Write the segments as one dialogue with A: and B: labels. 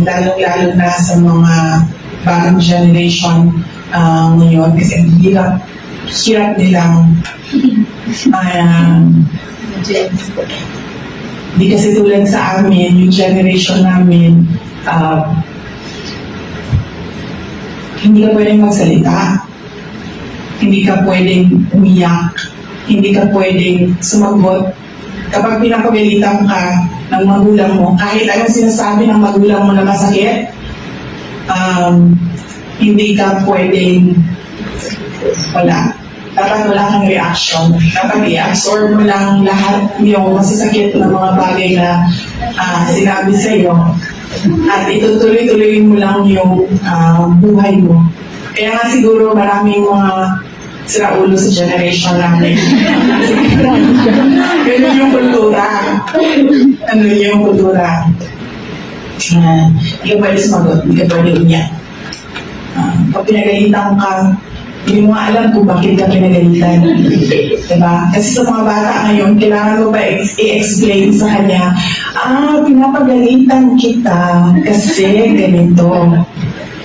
A: lalo-lalo na sa mga bagong generation ngayon kasi ang hirap nilang hindi kasi tulad sa amin, yung generation namin, hindi ka pwedeng magsalita, hindi ka pwedeng umiyak, hindi ka pwedeng sumagot. Kapag pinapagalitan ka ng magulang mo, kahit anong sinasabi ng magulang mo na masakit, hindi ka pwedeng wala. Dapat wala kang reaction. Dapat i-absorb mo lang lahat yung masasakit na mga bagay na sinabi sa'yo at itutuloy-tuloy mo lang yung buhay mo. Kaya nga siguro maraming mga siraulo sa generation namin. Ganun yung kultura. Ano yung kultura? Hindi ka pwede sumagot, hindi ka pwede umiyak. Pag pinagalitan ka, hindi mo alam kung bakit ka pinagalitan. Diba? Kasi sa mga bata ngayon, kailangan mo ba i-explain sa kanya, pinapagalitan kita kasi ganito.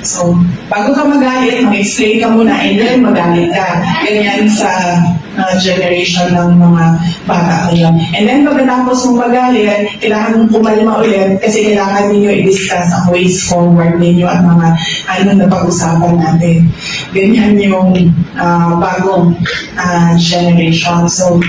A: So, bago ka magalit, mag-explain ka muna and then magalit ka. Ganyan sa generation ng mga bata ngayon. And then pagkatapos mong magalit, kailangan mong kumalma ulit kasi kailangan ninyo i-discuss ang ways forward ninyo at mga na pag-usapan natin. Ganyan yung bagong generation. So,